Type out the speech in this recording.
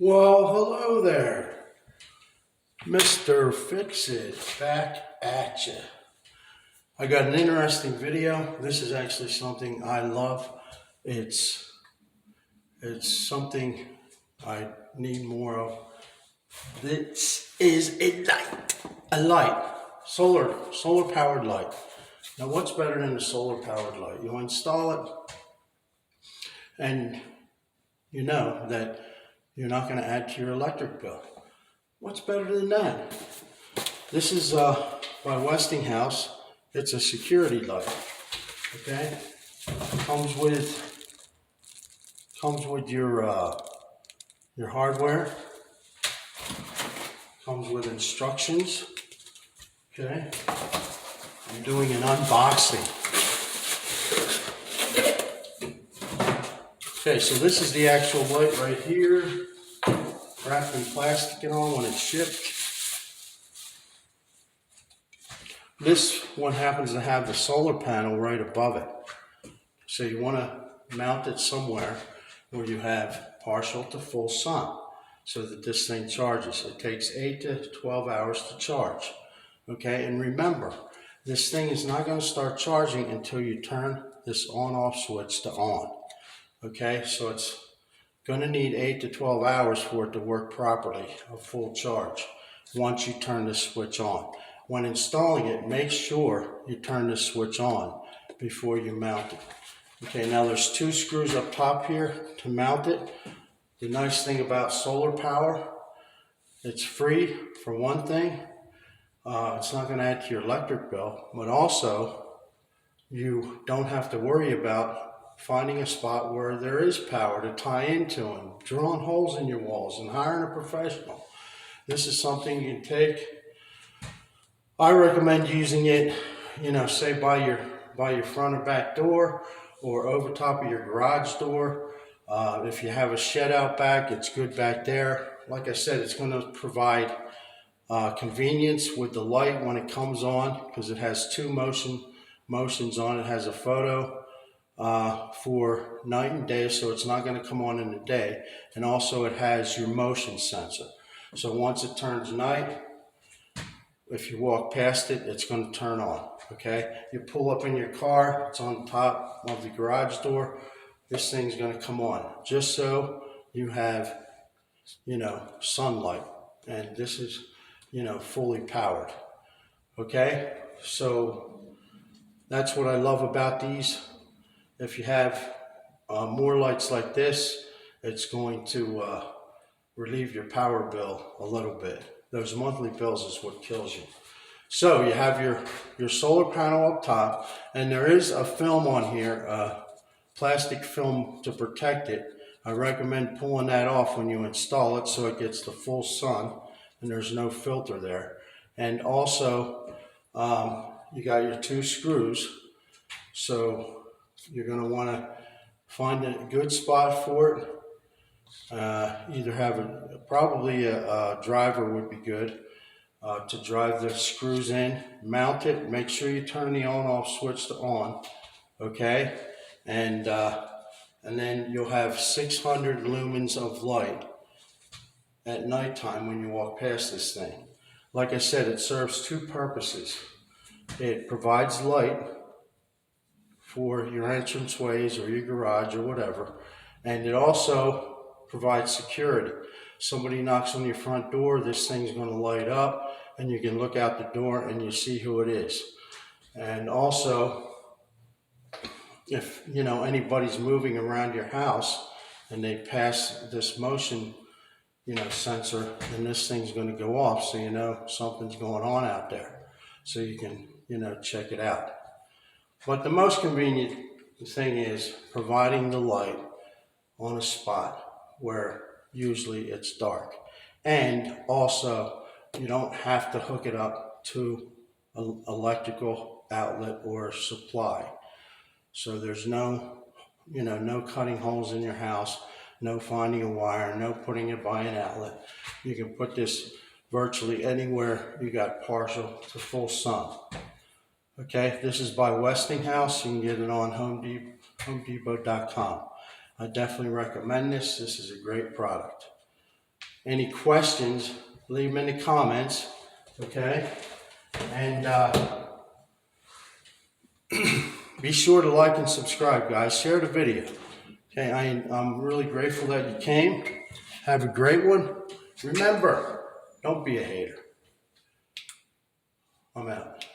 Well, hello there, Mr. Fix-It, back at you. I got an interesting video. This is actually something I love. It's something I need more of. This is a light, solar powered light. Now, what's better than a solar powered light? You install it, and you know that you're not going to add to your electric bill. What's better than that? This is by Westinghouse. It's a security light. Okay, comes with your hardware. Comes with instructions. Okay, I'm doing an unboxing. Okay, so this is the actual light right here, wrapped in plastic and all when it's shipped. This one happens to have the solar panel right above it. So you want to mount it somewhere where you have partial to full sun so that this thing charges. It takes 8 to 12 hours to charge. Okay, and remember, this thing is not going to start charging until you turn this on-off switch to on. Okay, so it's going to need 8 to 12 hours for it to work properly, a full charge, once you turn the switch on. When installing it, make sure you turn the switch on before you mount it. Okay, now there's 2 screws up top here to mount it. The nice thing about solar power, it's free for one thing. It's not going to add to your electric bill, but also you don't have to worry about finding a spot where there is power to tie into and drilling holes in your walls and hiring a professional. This is something you can take. I recommend using it, say by your front or back door or over top of your garage door. If you have a shed out back, it's good back there. Like I said, it's going to provide convenience with the light when it comes on because it has 2 motions on it. It has a photo for night and day, so it's not going to come on in the day. And also it has your motion sensor. So once it turns night, if you walk past it, it's going to turn on. Okay, you pull up in your car, it's on top of the garage door. This thing's going to come on just so you have, sunlight, and this is, fully powered. Okay, so that's what I love about these. If you have more lights like this, it's going to relieve your power bill a little bit. Those monthly bills is what kills you. So you have your solar panel up top, and there is a film on here, plastic film to protect it. I recommend pulling that off when you install it so it gets the full sun and there's no filter there. And also, you got your 2 screws, so you're going to want to find a good spot for it. Either have probably a driver would be good to drive the screws in, mount it, make sure you turn the on-off switch to on, okay? And then you'll have 600 lumens of light at nighttime when you walk past this thing. Like I said, it serves 2 purposes. It provides light for your entranceways or your garage or whatever, and it also provides security. Somebody knocks on your front door, this thing's going to light up and you can look out the door and you see who it is. And also, if anybody's moving around your house and they pass this motion sensor, then this thing's going to go off, so something's going on out there, so you can check it out. But the most convenient thing is providing the light on a spot where usually it's dark. And also, you don't have to hook it up to an electrical outlet or supply. So there's no cutting holes in your house, no finding a wire, no putting it by an outlet. You can put this virtually anywhere you got partial to full sun. Okay, this is by Westinghouse. You can get it on HomeDepot.com. I definitely recommend this. This is a great product. Any questions, leave them in the comments, okay? And be sure to like and subscribe, guys. Share the video. Okay, I'm really grateful that you came. Have a great one. Remember, don't be a hater. I'm out.